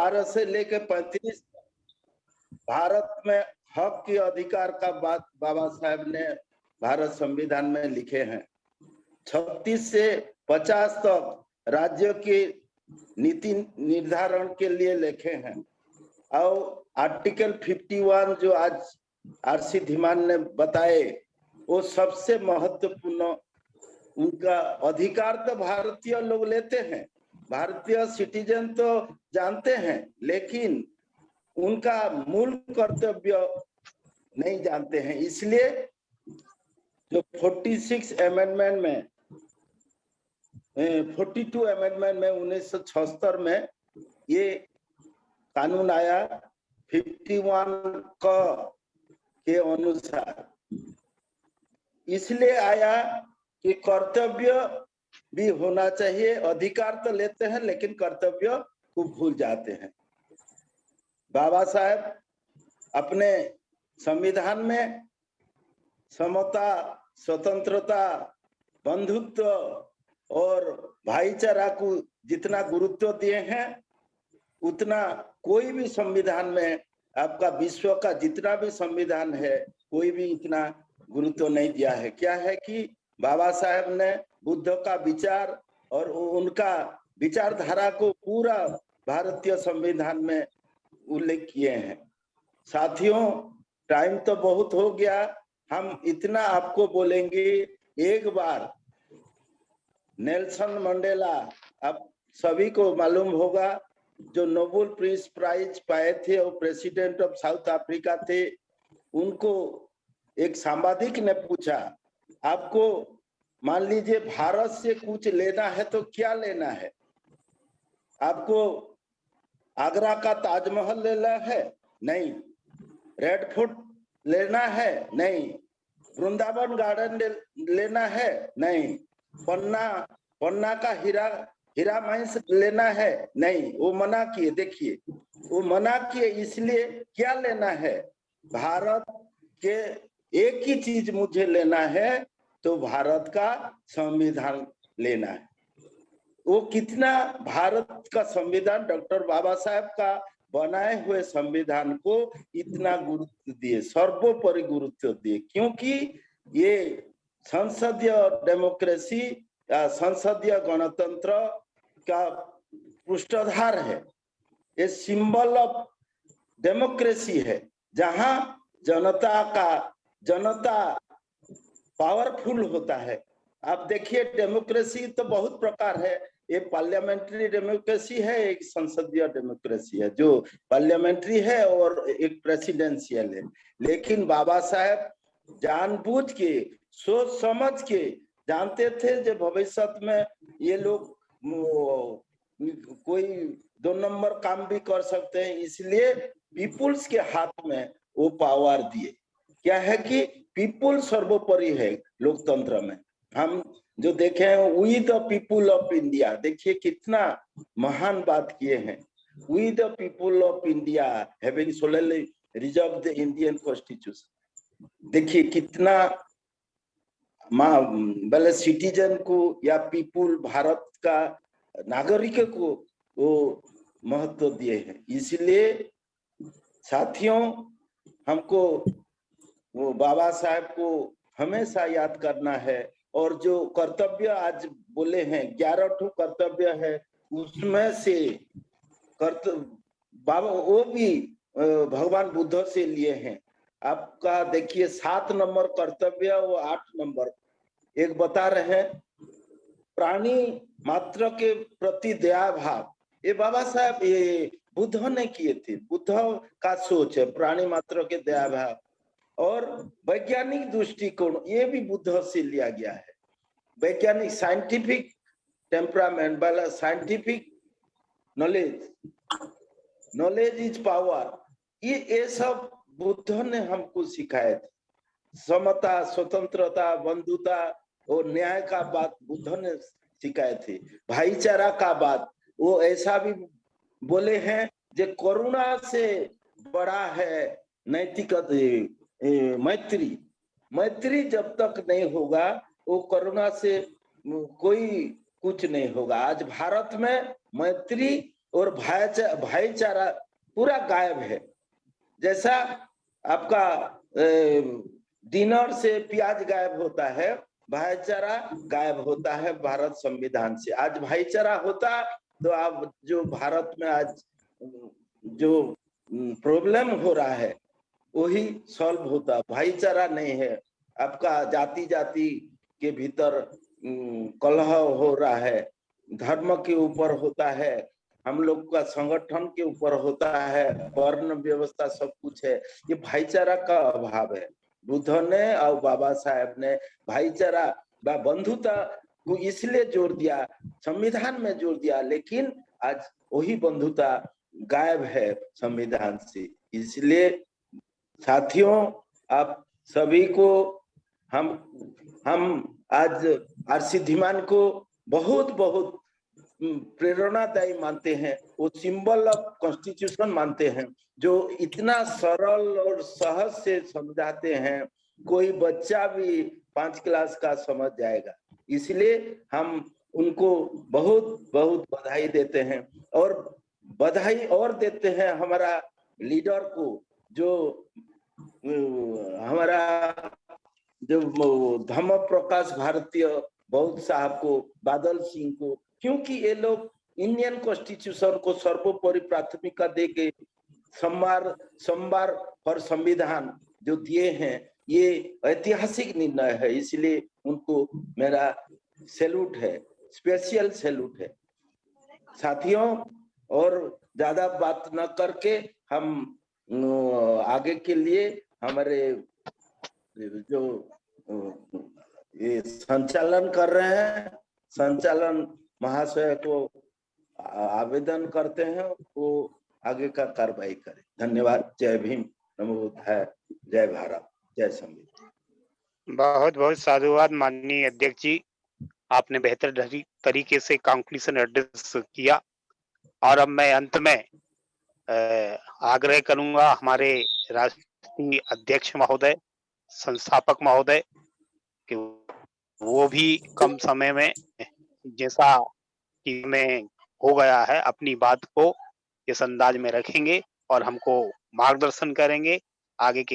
12 से लेकर 35 भारत में हक के अधिकार का बात बाबा साहब ने भारत संविधान में लिखे हैं। 36 से 50 तक राज्यों के नीति निर्धारण के लिए लिखे हैं। और आर्टिकल 51 जो आज आरसी धीमान ने बताए, वो सबसे महत्वपूर्ण। उनका अधिकार तो भारतीय लोग लेते हैं, भारतीय सिटीजन तो जानते हैं, लेकिन उनका मूल कर्तव्य नहीं जानते हैं। इसलिए जो 46 अमेंडमेंट में 42 अमेंडमेंट में 1976 में ये कानून आया 51 के अनुसार। इसलिए आया कि कर्तव्य भी होना चाहिए। अधिकार तो लेते हैं लेकिन कर्तव्य को भूल जाते हैं। बाबा साहब अपने संविधान में समता, स्वतंत्रता, बंधुत्व और भाईचारा को जितना गुरुत्व दिए हैं, उतना कोई भी संविधान में, आपका विश्व का जितना भी संविधान है, कोई भी इतना गुरुत्व नहीं दिया है। क्या है कि बाबा साहब ने बुद्ध का विचार और उनका विचारधारा को पूरा भारतीय संविधान में उल्लेख किए हैं। साथियों, टाइम तो बहुत हो गया, हम इतना आपको बोलेंगे। एक बार नेल्सन मंडेला, आप सभी को मालूम होगा, जो नोबेल पीस प्राइज पाए थे और प्रेसिडेंट ऑफ साउथ अफ्रीका थे, उनको एक सांबादिक ने पूछा, आपको मान लीजिए भारत से कुछ लेना है तो क्या लेना है? आपको आगरा का ताजमहल लेना है? नहीं। रेड फोर्ट लेना है? नहीं। वृंदावन गार्डन लेना है? नहीं। पन्ना का हीरा माइंस लेना है? नहीं। वो मना किए। देखिए, वो मना किए। इसलिए क्या लेना है? भारत के एक ही चीज मुझे लेना है, तो भारत का संविधान लेना है। वो कितना भारत का संविधान, डॉक्टर बाबा साहब का बनाए हुए संविधान को इतना गुरुत्व दिए, सर्वोपरि गुरुत्व दिए, क्योंकि ये संसदीय डेमोक्रेसी या संसदीय गणतंत्र का पृष्ठधार है। ये सिंबल ऑफ डेमोक्रेसी है, जहां जनता पावरफुल होता है। आप देखिए, डेमोक्रेसी तो बहुत प्रकार है। ये पार्लियामेंट्री डेमोक्रेसी है, एक संसदीय डेमोक्रेसी है, जो पार्लियामेंट्री है और एक प्रेसिडेंशियल है। लेकिन बाबा साहब जानबूझ के, सोच समझ के जानते थे जो भविष्य में ये लोग कोई 2 नंबर काम भी कर सकते हैं, इसलिए पीपुल्स के हाथ में वो पावर दिए। क्या है कि पीपुल सर्वोपरि है लोकतंत्र में। हम जो देखे हैं, we the people of India, देखिए कितना महान बात किए हैं। We the people of India having solemnly reserve the Indian constitution. देखिए कितना भले सिटीजन को या पीपुल, भारत का नागरिक को वो महत्व दिए हैं। इसलिए साथियों, हमको वो बाबा साहब को हमेशा याद करना है। और जो कर्तव्य आज बोले हैं, 11 ठो कर्तव्य है, उसमें से बाबा वो भी भगवान बुद्ध से लिए हैं। आपका देखिए 7 नंबर कर्तव्य, वो 8 नंबर एक बता रहे हैं, प्राणी मात्र के प्रति दया भाव। ये बाबा साहब ये बुद्ध ने किए थे, बुद्ध का सोच है प्राणी मात्र के दया भाव। और वैज्ञानिक दृष्टिकोण, ये भी बुद्ध से लिया गया है। वैज्ञानिक साइंटिफिक टेम्परामेंट वाला, साइंटिफिक नॉलेज इज पावर, ये सब बुद्ध ने हमको सिखाए थे। समता, स्वतंत्रता, बंधुता और न्याय का बात बुद्ध ने सिखाए थे। भाईचारा का बात वो ऐसा भी बोले हैं, जो करुणा से बड़ा है नैतिक मैत्री जब तक नहीं होगा, वो करुणा से कोई कुछ नहीं होगा। आज भारत में मैत्री और भाईचारा पूरा गायब है। जैसा आपका डिनर से प्याज गायब होता है, भाईचारा गायब होता है भारत संविधान से। आज भाईचारा होता तो आप जो भारत में आज जो प्रॉब्लम हो रहा है वही सॉल्व होता। भाईचारा नहीं है, आपका जाति जाति के भीतर कलह हो रहा है, धर्म के ऊपर होता है, हम लोग का संगठन के ऊपर होता है, वर्ण व्यवस्था सब कुछ है। ये भाईचारा का अभाव है। बुद्ध ने और बाबा साहेब ने भाईचारा व बंधुता को इसलिए जोड़ दिया, संविधान में जोड़ दिया, लेकिन आज वही बंधुता गायब है संविधान से। इसलिए साथियों, आप सभी को हम आज आरसी धीमान को बहुत बहुत प्रेरणादायी मानते हैं। वो सिंबल ऑफ कॉन्स्टिट्यूशन मानते हैं, जो इतना सरल और सहज से समझाते हैं, कोई बच्चा भी 5 क्लास का समझ जाएगा। इसलिए हम उनको बहुत बहुत बधाई देते हैं, और बधाई और देते हैं हमारा लीडर को, जो हमारा जो धम्म प्रकाश भारतीय बौद्ध साहब को, बादल सिंह को, क्योंकि ये लोग इंडियन कॉन्स्टिट्यूशन को सर्वोपरि प्राथमिकता देके सोमवार और संविधान जो दिए हैं, ये ऐतिहासिक निर्णय है। इसलिए उनको मेरा सैल्यूट है, स्पेशल सैल्यूट है। साथियों, और ज्यादा बात न करके हम आगे के लिए हमारे जो ये संचालन कर रहे हैं, संचालन महाशय को आवेदन करते हैं वो आगे का कार्रवाई करें। धन्यवाद। जय भीम, नमो बुद्धाय, जय भारत, जय संविधान। बहुत बहुत साधुवाद माननीय अध्यक्ष जी, आपने बेहतर तरीके से कंक्लूजन एड्रेस किया। और अब मैं अंत में आग्रह करूंगा हमारे राष्ट्रीय अध्यक्ष महोदय, संस्थापक महोदय, कि वो भी कम समय में, जैसा कि में हो गया है, अपनी बात को इस अंदाज में रखेंगे और हमको मार्गदर्शन करेंगे आगे के